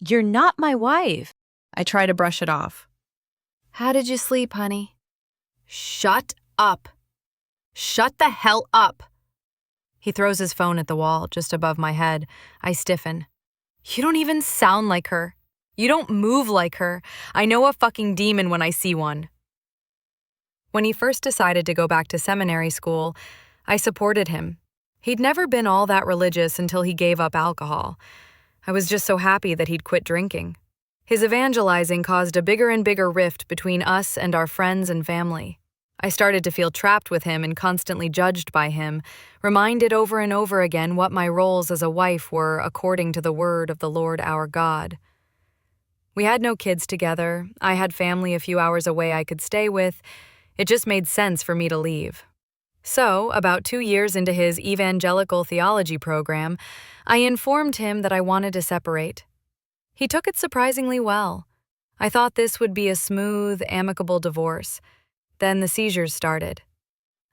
You're not my wife. I try to brush it off. How did you sleep, honey? Shut up. Shut the hell up. He throws his phone at the wall just above my head. I stiffen. You don't even sound like her. You don't move like her. I know a fucking demon when I see one. When he first decided to go back to seminary school, I supported him. He'd never been all that religious until he gave up alcohol. I was just so happy that he'd quit drinking. His evangelizing caused a bigger and bigger rift between us and our friends and family. I started to feel trapped with him and constantly judged by him, reminded over and over again what my roles as a wife were according to the word of the Lord our God. We had no kids together. I had family a few hours away I could stay with. It just made sense for me to leave. So, about 2 years into his evangelical theology program, I informed him that I wanted to separate. He took it surprisingly well. I thought this would be a smooth, amicable divorce. Then the seizures started.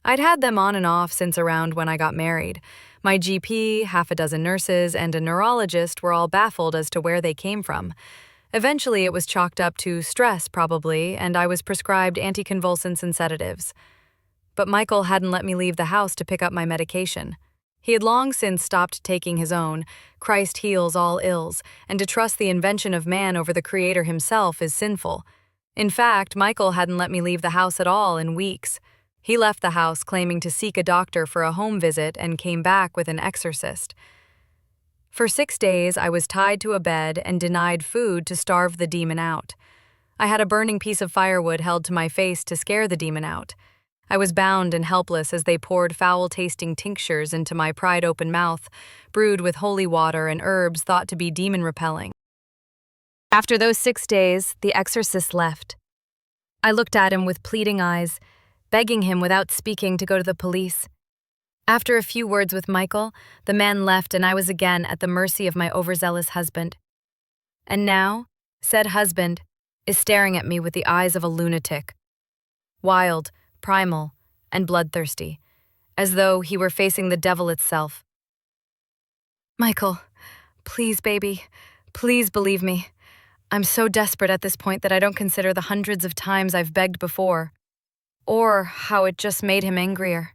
I'd had them on and off since around when I got married. My GP, half a dozen nurses, and a neurologist were all baffled as to where they came from. Eventually, it was chalked up to stress, probably, and I was prescribed anticonvulsants and sedatives. But Michael hadn't let me leave the house to pick up my medication. He had long since stopped taking his own. Christ heals all ills, and to trust the invention of man over the Creator himself is sinful. In fact, Michael hadn't let me leave the house at all in weeks. He left the house claiming to seek a doctor for a home visit and came back with an exorcist. For 6 days, I was tied to a bed and denied food to starve the demon out. I had a burning piece of firewood held to my face to scare the demon out. I was bound and helpless as they poured foul-tasting tinctures into my pried-open mouth, brewed with holy water and herbs thought to be demon-repelling. After those 6 days, the exorcist left. I looked at him with pleading eyes, begging him without speaking to go to the police. After a few words with Michael, the man left and I was again at the mercy of my overzealous husband. And now, said husband is staring at me with the eyes of a lunatic. Wild, primal, and bloodthirsty, as though he were facing the devil itself. Michael, please, baby, please believe me. I'm so desperate at this point that I don't consider the hundreds of times I've begged before, or how it just made him angrier.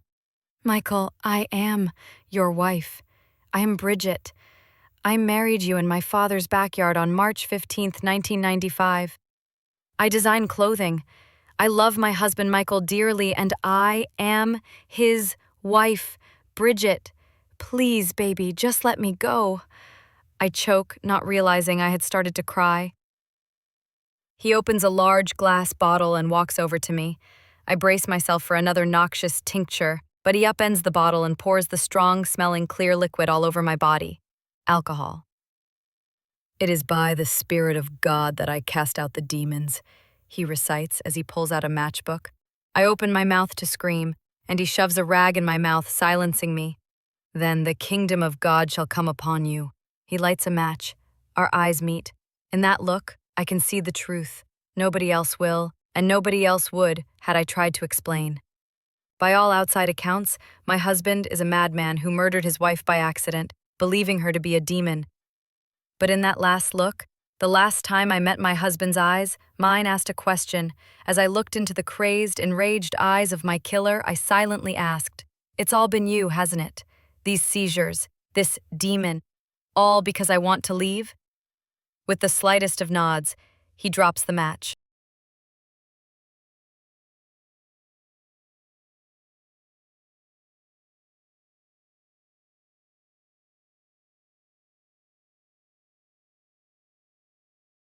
Michael, I am your wife. I am Bridget. I married you in my father's backyard on March 15th, 1995. I design clothing. I love my husband Michael dearly, and I am his wife, Bridget. Please, baby, just let me go. I choke, not realizing I had started to cry. He opens a large glass bottle and walks over to me. I brace myself for another noxious tincture, but he upends the bottle and pours the strong-smelling clear liquid all over my body. Alcohol. It is by the Spirit of God that I cast out the demons, he recites as he pulls out a matchbook. I open my mouth to scream, and he shoves a rag in my mouth, silencing me. Then the kingdom of God shall come upon you. He lights a match. Our eyes meet. In that look, I can see the truth. Nobody else will, and nobody else would, had I tried to explain. By all outside accounts, my husband is a madman who murdered his wife by accident, believing her to be a demon. But in that last look, the last time I met my husband's eyes, mine asked a question. As I looked into the crazed, enraged eyes of my killer, I silently asked, "It's all been you, hasn't it? These seizures, this demon, all because I want to leave?" With the slightest of nods, he drops the match.